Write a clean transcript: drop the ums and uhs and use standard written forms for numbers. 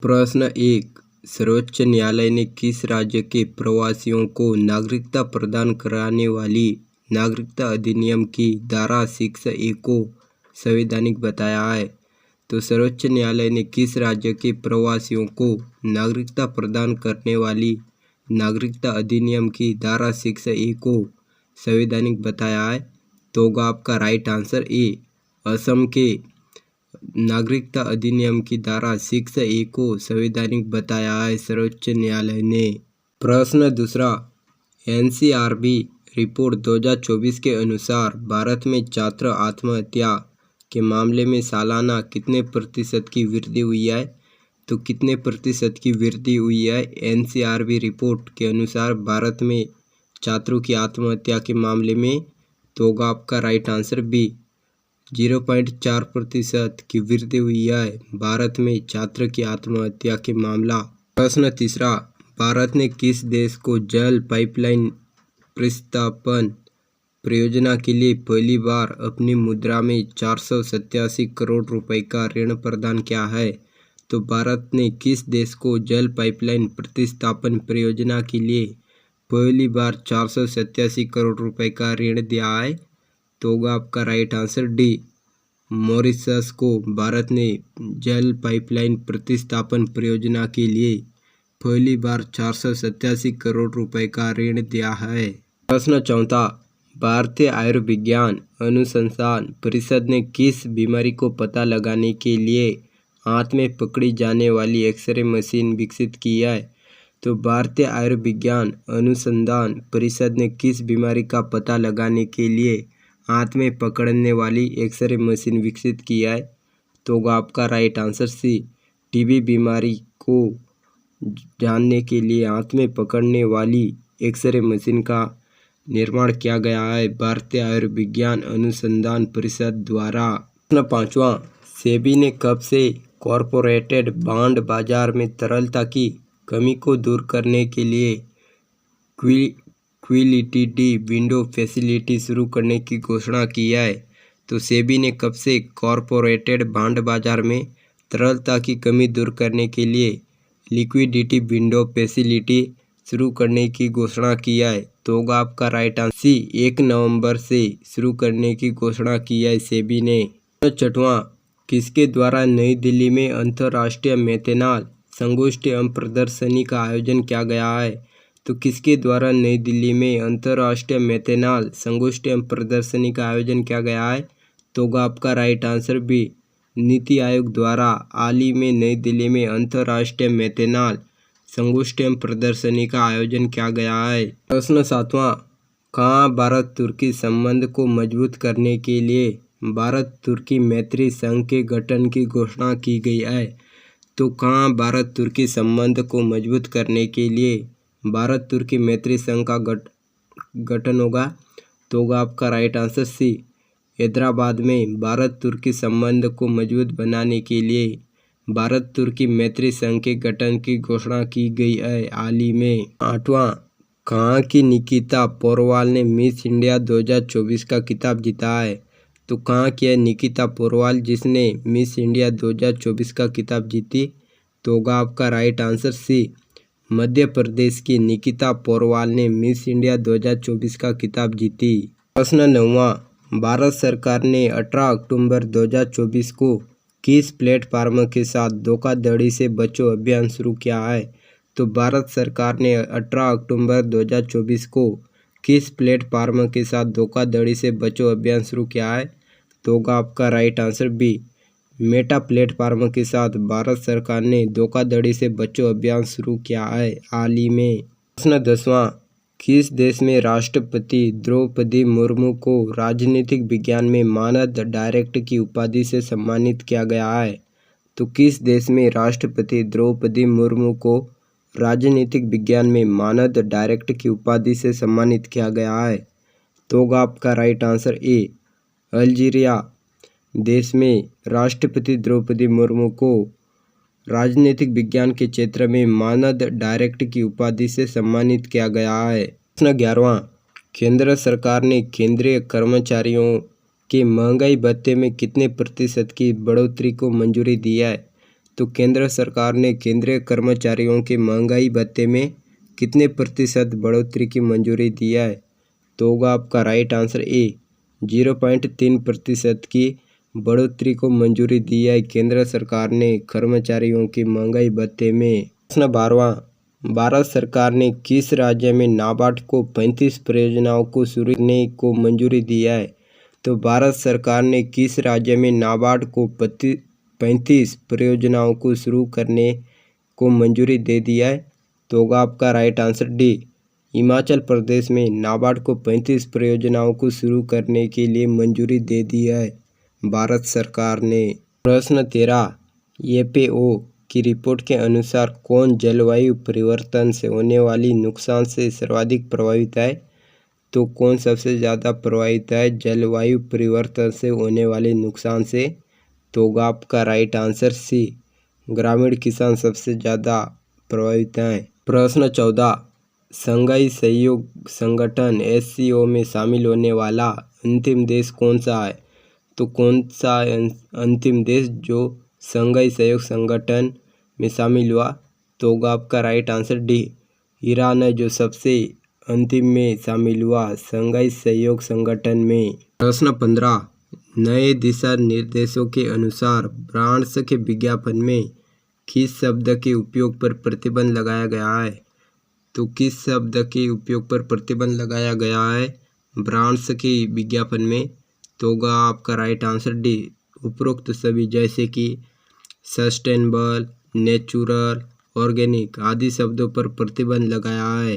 प्रश्न 1। सर्वोच्च न्यायालय ने किस राज्य के प्रवासियों को नागरिकता प्रदान कराने वाली नागरिकता अधिनियम की धारा 6A को संवैधानिक बताया है? तो सर्वोच्च न्यायालय ने किस राज्य के प्रवासियों को नागरिकता प्रदान करने वाली नागरिकता अधिनियम की धारा 6A को संवैधानिक बताया है? तो होगा आपका राइट आंसर ए, असम के नागरिकता अधिनियम की धारा 6A को संवैधानिक बताया है सर्वोच्च न्यायालय ने। प्रश्न दूसरा, NCRB रिपोर्ट 2024 के अनुसार भारत में छात्र आत्महत्या के मामले में सालाना कितने प्रतिशत की वृद्धि हुई है? तो कितने प्रतिशत की वृद्धि हुई है NCRB रिपोर्ट के अनुसार भारत में छात्रों की आत्महत्या के मामले में? तो होगा आपका राइट आंसर बी, 0.4% की वृद्धि हुई है भारत में छात्र की आत्महत्या के मामला। प्रश्न तीसरा, भारत ने किस देश को जल पाइपलाइन प्रतिस्थापन परियोजना के लिए पहली बार अपनी मुद्रा में 487 करोड़ रुपए का ऋण प्रदान किया है? तो भारत ने किस देश को जल पाइपलाइन प्रतिस्थापन परियोजना के लिए पहली बार 487 करोड़ रुपए का ऋण दिया है? तो होगा आपका राइट आंसर डी, मॉरिशस को भारत ने जल पाइपलाइन प्रतिस्थापन परियोजना के लिए पहली बार 487 करोड़ रुपए का ऋण दिया है। प्रश्न चौथा, भारतीय आयुर्विज्ञान अनुसंधान परिषद ने किस बीमारी को पता लगाने के लिए हाथ में पकड़ी जाने वाली एक्सरे मशीन विकसित की है? तो भारतीय आयुर्विज्ञान अनुसंधान परिषद ने किस बीमारी का पता लगाने के लिए हाथ में पकड़ने वाली एक्सरे मशीन विकसित की है? तो होगा आपका राइट आंसर सी, टीबी बीमारी को जानने के लिए हाथ में पकड़ने वाली एक्सरे मशीन का निर्माण किया गया है भारतीय आयुर्विज्ञान अनुसंधान परिषद द्वारा। प्रश्न पांचवा, सेबी ने कब से कॉर्पोरेटेड बॉन्ड बाजार में तरलता की कमी को दूर करने के लिए लिक्विडिटी विंडो फैसिलिटी शुरू करने की घोषणा की है? तो सेबी ने कब से कॉर्पोरेटेड बॉन्ड बाजार में तरलता की कमी दूर करने के लिए लिक्विडिटी विंडो फैसिलिटी शुरू करने की घोषणा की है? तो होगा आपका राइट आंसर सी, 1 नवंबर से शुरू करने की घोषणा की है सेबी ने। छठवां, किसके द्वारा नई दिल्ली में अंतर्राष्ट्रीय मेथनॉल संगोष्ठी एवं प्रदर्शनी का आयोजन किया गया है? तो किसके द्वारा नई दिल्ली में अंतर्राष्ट्रीय मेथनॉल संगोष्ठी एवं प्रदर्शनी का आयोजन किया गया है? तो होगा आपका right answer B, NITI Aayog द्वारा हाल ही में नई दिल्ली में अंतर्राष्ट्रीय मेथनॉल संगोष्ठी एवं प्रदर्शनी का आयोजन किया गया है। प्रश्न सातवां, कहाँ भारत तुर्की संबंध को मजबूत करने के लिए भारत तुर्की मैत्री संघ के गठन की घोषणा की गई है? तो कहाँ भारत तुर्की संबंध को मजबूत करने के लिए भारत तुर्की मैत्री संघ का गठन होगा? तो होगा आपका राइट आंसर सी, हैदराबाद में भारत तुर्की संबंध को मजबूत बनाने के लिए भारत तुर्की मैत्री संघ के गठन की घोषणा की गई है हाल ही में। आठवां, कहाँ की निकिता पोरवाल ने मिस इंडिया 2024 का खिताब जीता है? तो कहाँ की है निकिता पोरवाल जिसने मिस इंडिया 2024 का खिताब जीती? तो होगा आपका right answer C, Madhya Pradesh की निकिता पोरवाल ने मिस इंडिया 2024 का खिताब जीती। प्रश्न नौवां, भारत सरकार ने 18 अक्टूबर 2024 को किस प्लेटफार्म के साथ धोखाधड़ी से बचो अभियान शुरू किया है? तो भारत सरकार ने 18 अक्टूबर 2024 को किस प्लेटफार्म के साथ धोखाधड़ी से बचो अभियान शुरू किया है? तो होगा आपका right answer B, Meta platform के साथ भारत सरकार ने धोखाधड़ी से बचो अभियान शुरू किया है हाल ही में। प्रश्न 10वां, किस देश में राष्ट्रपति द्रौपदी मुर्मू को राजनीतिक विज्ञान में मानद डायरेक्ट की उपाधि से सम्मानित किया गया है? तो किस देश में राष्ट्रपति द्रौपदी मुर्मू को राजनीतिक विज्ञान में मानद डायरेक्ट की उपाधि से सम्मानित किया गया है? तो होगा आपका राइट आंसर ए, अल्जीरिया देश में राष्ट्रपति द्रौपदी मुर्मू को राजनीतिक विज्ञान के क्षेत्र में मानद डायरेक्ट की उपाधि से सम्मानित किया गया है। प्रश्न 11वां, केंद्र सरकार ने केंद्रीय कर्मचारियों के महंगाई भत्ते में कितने प्रतिशत की बढ़ोतरी को मंजूरी दी है? तो केंद्र सरकार ने केंद्रीय कर्मचारियों के महंगाई भत्ते में कितने प्रतिशत बढ़ोतरी की मंजूरी दिया है? तो होगा आपका राइट आंसर ए 0.3% की बढ़ोतरी को मंजूरी दिया है केंद्र सरकार ने कर्मचारियों की महंगाई भत्ते में। प्रश्न 12वां, भारत सरकार ने किस राज्य में नाबार्ड को 35 परियोजनाओं को शुरू करने को मंजूरी दिया है? तो भारत सरकार ने किस राज्य में नाबार्ड को 35 परियोजनाओं को शुरू करने को मंजूरी दे दिया है? तो होगा आपका right answer D Himachal Pradesh में नाबार्ड को 35 परियोजनाओं को शुरू करने के लिए मंजूरी दे दी है भारत सरकार ने। प्रश्न 13, एफएओ की रिपोर्ट के अनुसार कौन जलवायु परिवर्तन से होने वाली नुकसान से सर्वाधिक प्रभावित है? तो कौन सबसे ज़्यादा प्रभावित है जलवायु परिवर्तन से होने वाले नुकसान से? तो होगा आपका राइट आंसर सी ग्रामीण किसान सबसे ज़्यादा प्रभावित हैं। प्रश्न 14, शंघाई सहयोग संगठन एससीओ में शामिल होने वाला अंतिम देश कौन सा है? तो कौन सा अंतिम देश जो शंघाई सहयोग संगठन में शामिल हुआ? तो होगा आपका राइट आंसर डी ईरान है जो सबसे अंतिम में शामिल हुआ शंघाई सहयोग संगठन में। प्रश्न 15, नए दिशा निर्देशों के अनुसार ब्रांड्स के विज्ञापन में किस शब्द के उपयोग पर प्रतिबंध लगाया गया है? तो किस शब्द के उपयोग पर प्रतिबंध लगाया गया है ब्रांड्स के विज्ञापन में? तो होगा आपका राइट आंसर डी उपरोक्त सभी, जैसे कि सस्टेनेबल, नेचुरल, ऑर्गेनिक आदि शब्दों पर प्रतिबंध लगाया है।